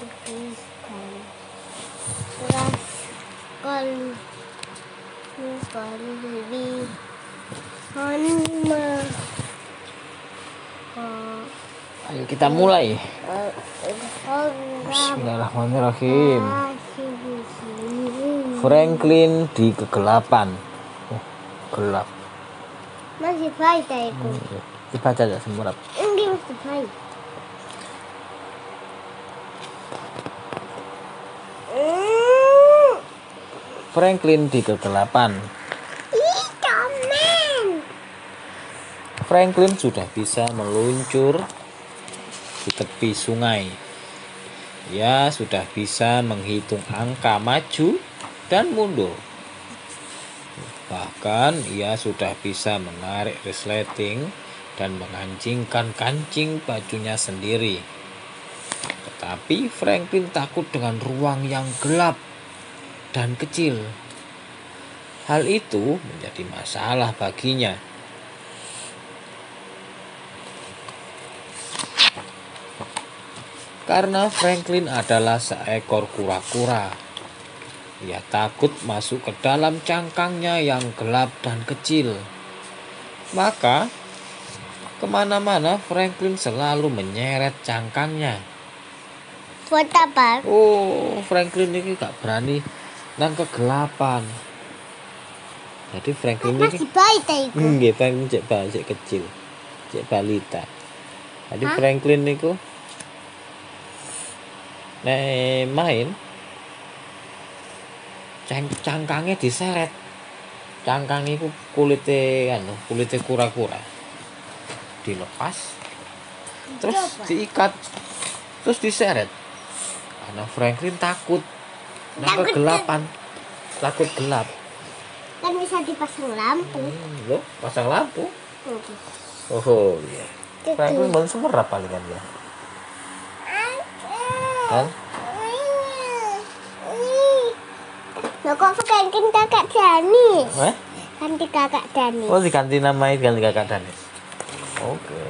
Ayo kita mulai. Bismillahirrahmanirrahim. Franklin di kegelapan. Gelap. Masih baik aku. Dibaca aja semurap. Ini masih baik. Franklin di kegelapan. Franklin sudah bisa meluncur di tepi sungai. Ia sudah bisa menghitung angka maju dan mundur. Bahkan ia sudah bisa menarik resleting dan mengancingkan kancing bajunya sendiri. Tetapi Franklin takut dengan ruang yang gelap dan kecil. Hal itu menjadi masalah baginya. Karena Franklin adalah seekor kura-kura, ia takut masuk ke dalam cangkangnya yang gelap dan kecil. Maka, kemana-mana Franklin selalu menyeret cangkangnya. Buat apa? Oh, Franklin ini gak berani nang kegelapan. Jadi Franklin ini masih baik aku. Franklin cek kecil, cek balita. Jadi Franklin itu main cangkangnya diseret. Cangkang itu kulitnya kura-kura dilepas, terus diikat, terus diseret. Karena Franklin takut kegelapan, takut gelap. Kan bisa dipasang lampu. Loh, pasang lampu. Oh iya. Franklin baru semerap palingan ya. Kan? Loh kok Franklin kakak Danis? Ganti kakak Danis. Oh, diganti namanya, ganti kakak Danis. Oke.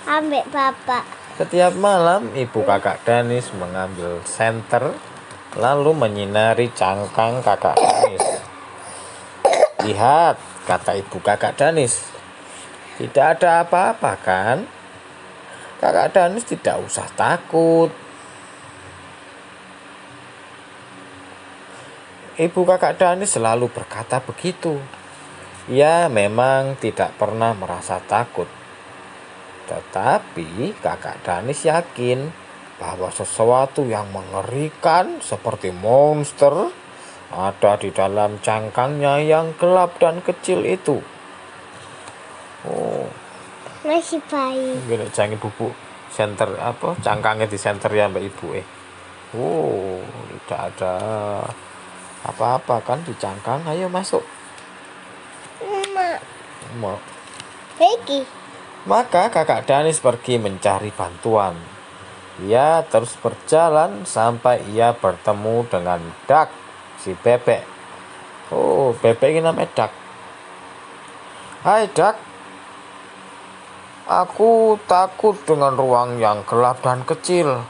Ambek bapak. Setiap malam ibu kakak Danis mengambil senter lalu menyinari cangkang kakak Danis. Lihat, kata ibu kakak Danis. Tidak ada apa-apa kan? Kakak Danis tidak usah takut. Ibu kakak Danis selalu berkata begitu. Ia memang tidak pernah merasa takut. Tetapi kakak Danis yakin bahwa sesuatu yang mengerikan seperti monster ada di dalam cangkangnya yang gelap dan kecil itu. Oh, masih baik. gini jangan bubuk senter apa cangkangnya di senter ya mbak ibu Oh, tidak ada apa-apa kan di cangkang. Ayo masuk. Mau. Baiki. Maka kakak Danis pergi mencari bantuan. Ia terus berjalan sampai ia bertemu dengan Duck, si bebek. Oh, bebek ini namanya Duck. Hai Duck, aku takut dengan ruang yang gelap dan kecil.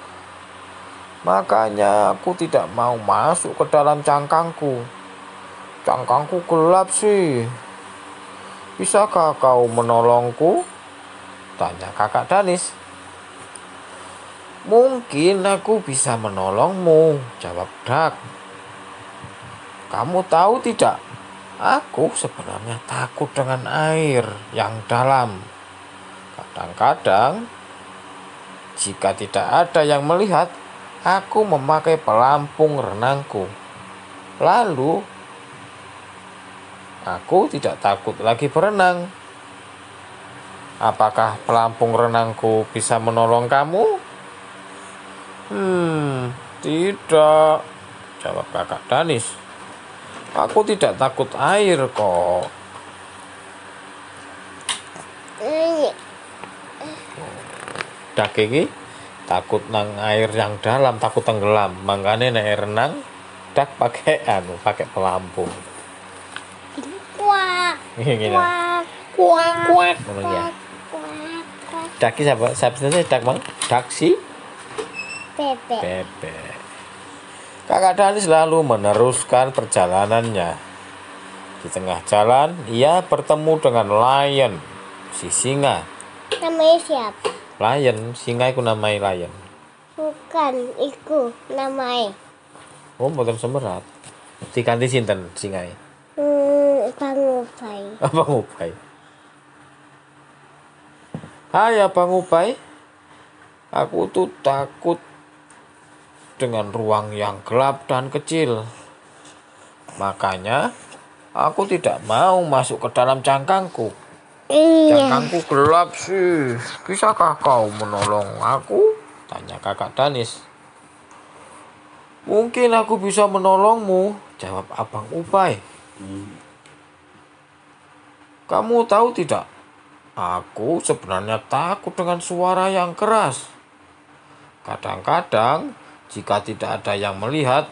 Makanya aku tidak mau masuk ke dalam cangkangku. Cangkangku gelap sih. Bisakah kau menolongku? Tanya kakak Danis. Mungkin aku bisa menolongmu, jawab Duck. Kamu tahu tidak? Aku sebenarnya takut dengan air yang dalam. Kadang-kadang, jika tidak ada yang melihat, aku memakai pelampung renangku. Lalu, aku tidak takut lagi berenang. Apakah pelampung renangku bisa menolong kamu? Tidak, jawab kakak Danis. Aku tidak takut air kok. Duck iki takut nang air yang dalam, takut tenggelam. Makanya nek renang Duck pakai pelampung. Kuak. Gini. Kuak. Ngono ya. Duck siapa? Siapa saja Duck, Bang? Duck si Bebek. Bebek. Kakak Danis lalu meneruskan perjalanannya. Di tengah jalan, ia bertemu dengan Lion, si singa. Namanya siapa? Lion, singa itu namanya Lion. Bukan, iku namanya. Oh, mboten semerat. Diganti sinten singae? Bang Ubay. Abang Ubay. Hai Abang Ubay. Aku tuh takut dengan ruang yang gelap dan kecil. Makanya aku tidak mau masuk ke dalam cangkangku. Iya. Cangkangku gelap sih. Bisakah kau menolong aku? Tanya kakak Danis. Mungkin aku bisa menolongmu, jawab Abang Ubay. Kamu tahu tidak? Aku sebenarnya takut dengan suara yang keras. Kadang-kadang jika tidak ada yang melihat,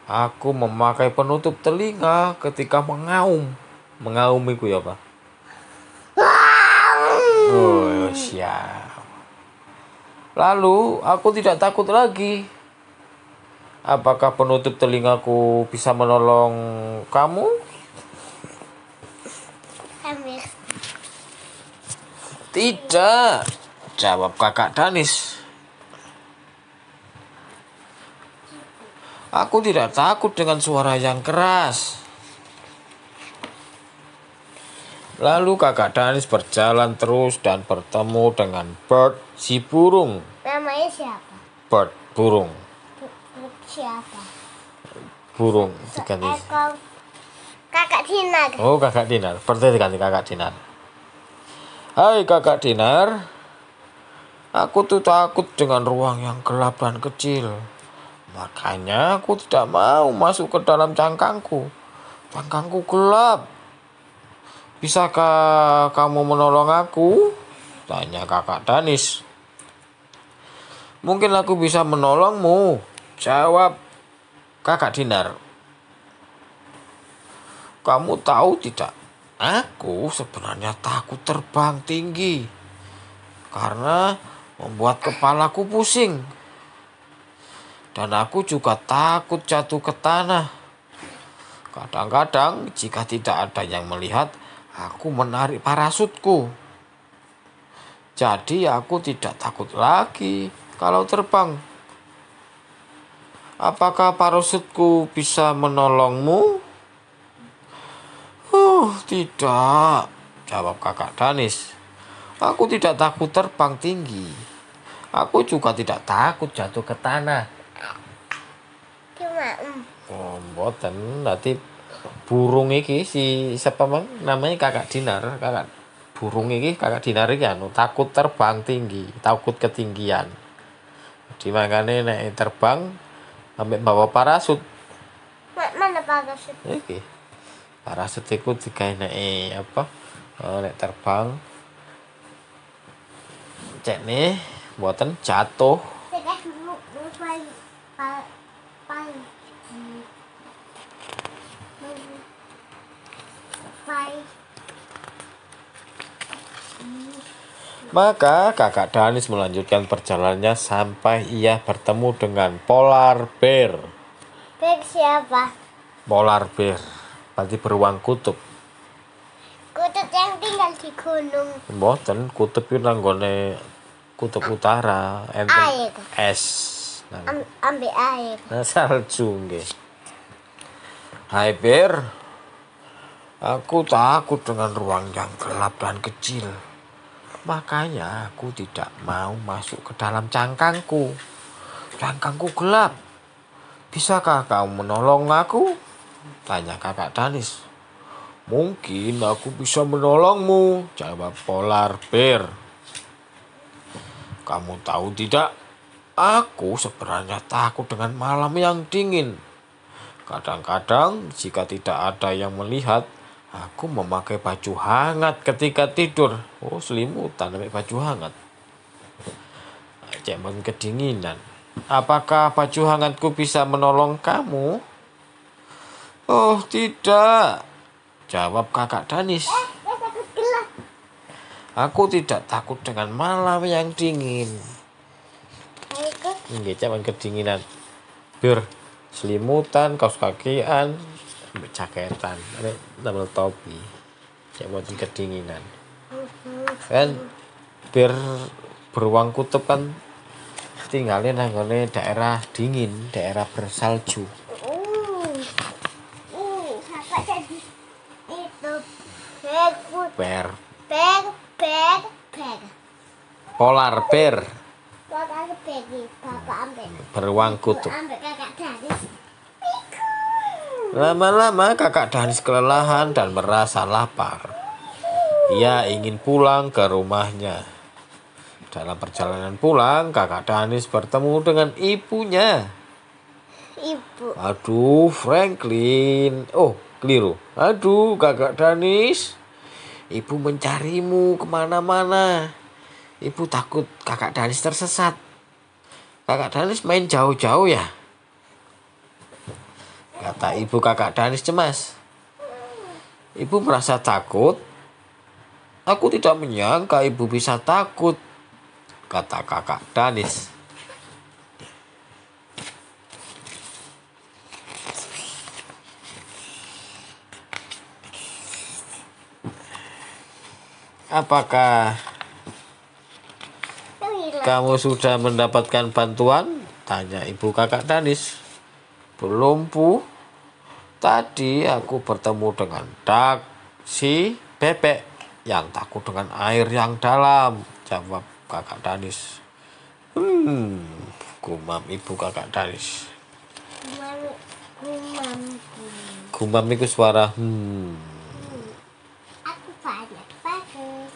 aku memakai penutup telinga ketika mengaum. Mengaum itu ya, Pak? Oh, siap. Lalu aku tidak takut lagi. Apakah penutup telingaku bisa menolong kamu? Ambil. Tidak, jawab kakak Danis. Aku tidak takut dengan suara yang keras. Lalu kakak Danis berjalan terus dan bertemu dengan Bird, si burung. Namanya siapa? Bird, burung. Siapa? Burung diganti. Seekor kakak Dinar. Oh, kakak Dinar. Berarti diganti kakak Dinar. Hai kakak Dinar. Aku tuh takut dengan ruang yang gelap dan kecil. Makanya aku tidak mau masuk ke dalam cangkangku. Cangkangku gelap. Bisakah kamu menolong aku? Tanya kakak Danis. Mungkin aku bisa menolongmu, jawab kakak Dinar. Kamu tahu tidak? Aku sebenarnya takut terbang tinggi. Karena membuat kepalaku pusing. Dan aku juga takut jatuh ke tanah. Kadang-kadang jika tidak ada yang melihat, aku menarik parasutku. Jadi aku tidak takut lagi kalau terbang. Apakah parasutku bisa menolongmu? Tidak, jawab kakak Danis. Aku tidak takut terbang tinggi. Aku juga tidak takut jatuh ke tanah. Cuma Oh, mboten. Nanti burung iki si siapa mang namanya kakak Dinar. Kakak burung iki kakak Dinar iki anu takut terbang tinggi, takut ketinggian. Jadi makanya nek terbang ambek bawa parasut. mana parasut? Iki. Parasut iku digawe nek apa? Nek terbang cek nih mboten jatuh. Saya dulu pai pai pai. Maka kakak Danis melanjutkan perjalanannya sampai ia bertemu dengan polar bear. Beb siapa? Polar bear, berarti beruang kutub. Kutub yang tinggal di gunung. Mboten, kutub itu nanggone kutub utara, enten Air. es. Ambil air. Nah, salju nggih. Hai bear, aku takut dengan ruang yang gelap dan kecil. Makanya aku tidak mau masuk ke dalam cangkangku. Cangkangku gelap. Bisakah kau menolong aku? Tanya kakak Danis. Mungkin aku bisa menolongmu, jawab polar bear. Kamu tahu tidak? Aku sebenarnya takut dengan malam yang dingin. Kadang-kadang jika tidak ada yang melihat, aku memakai baju hangat ketika tidur. Oh, selimutan pakai baju hangat. Jangan kedinginan. Apakah baju hangatku bisa menolong kamu? Oh, tidak, jawab kakak Danis. Takut gelap. Aku tidak takut dengan malam yang dingin. Aku Nggih, jaman kedinginan. Bir selimutan, kaos kakian, jaketan, double topi. Jaman kedinginan. Kan bir beruang kutub kan tinggalnya nanggone daerah dingin, daerah bersalju. Sampai jadi itu Bigfoot. Bear, Bear. polar bear, Bapak pergi, bapak ambil. beruang kutub. Ambil kakak Danis. Lama-lama kakak Danis kelelahan dan merasa lapar. Ia ingin pulang ke rumahnya. Dalam perjalanan pulang, kakak Danis bertemu dengan ibunya. Ibu. Aduh, Franklin. Oh, keliru. Aduh, kakak Danis. Ibu mencarimu kemana-mana. Ibu takut kakak Danis tersesat. Kakak Danis main jauh-jauh ya? Kata ibu kakak Danis cemas. Ibu merasa takut. Aku tidak menyangka ibu bisa takut, kata kakak Danis. Apakah kamu sudah mendapatkan bantuan? Tanya ibu kakak Danis. Belum, Bu. Tadi aku bertemu dengan si bebek yang takut dengan air yang dalam, jawab kakak Danis. Gumam ibu kakak Danis. Gumam itu suara Aku banyak bagus.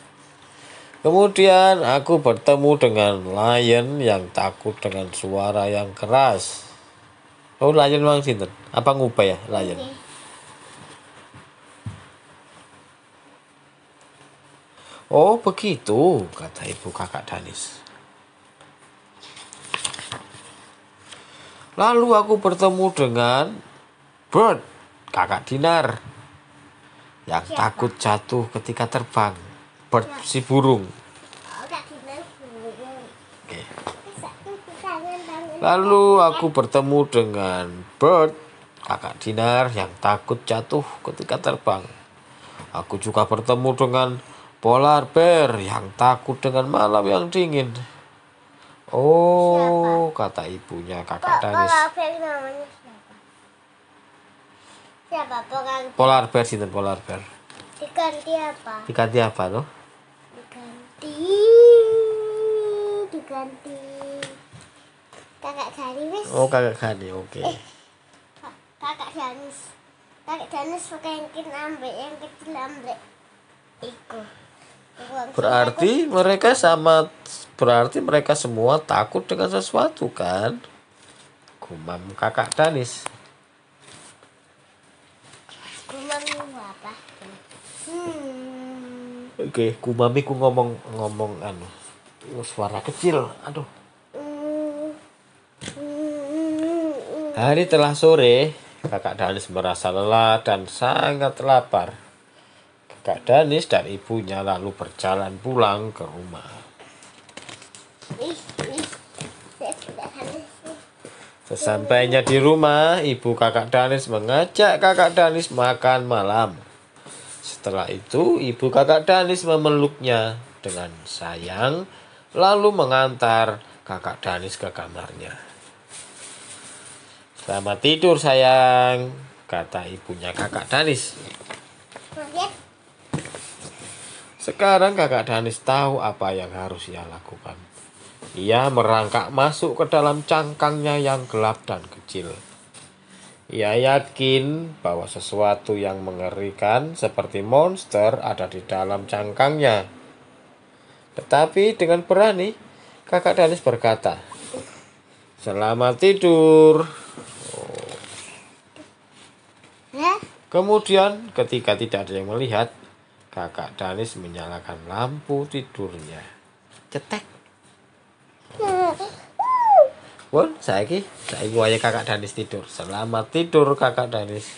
Kemudian aku bertemu dengan lion yang takut dengan suara yang keras. Oh, lion mang sinten? Apa ngubah ya lion? Oh, begitu, kata ibu kakak Danis. Lalu aku bertemu dengan Bird, kakak Dinar, yang takut jatuh ketika terbang. Bird si burung. Oke. Lalu aku bertemu dengan Bird, kakak Dinar, yang takut jatuh ketika terbang. Aku juga bertemu dengan polar bear yang takut dengan malam yang dingin. Oh, kata ibunya kakak Danis. Polar bear namanya siapa? Siapa Polar bear sinten polar bear? Diganti apa? Diganti apa loh? Diganti kakak Danis. Oh, kakak Gani, oke. Kakak Danis mungkin ambil yang kecil, ambil iku. Berarti mereka semua takut dengan sesuatu kan? Gumam kakak Danis. Gumam apa? Oke, gumamiku ngomong suara kecil. Aduh. Hari telah sore, kakak Danis merasa lelah dan sangat lapar. Kakak Danis dan ibunya lalu berjalan pulang ke rumah. Sesampainya di rumah, ibu kakak Danis mengajak kakak Danis makan malam. Setelah itu, ibu kakak Danis memeluknya dengan sayang, lalu mengantar kakak Danis ke kamarnya. Selamat tidur sayang, kata ibunya kakak Danis. Sekarang kakak Danis tahu apa yang harus ia lakukan. Ia merangkak masuk ke dalam cangkangnya yang gelap dan kecil. Ia yakin bahwa sesuatu yang mengerikan seperti monster ada di dalam cangkangnya. Tetapi dengan berani, kakak Danis berkata, "Selamat tidur." Kemudian ketika tidak ada yang melihat, kakak Danis menyalakan lampu tidurnya. Cetek. Pun saiki wayahe kakak Danis tidur. Selamat tidur kakak Danis.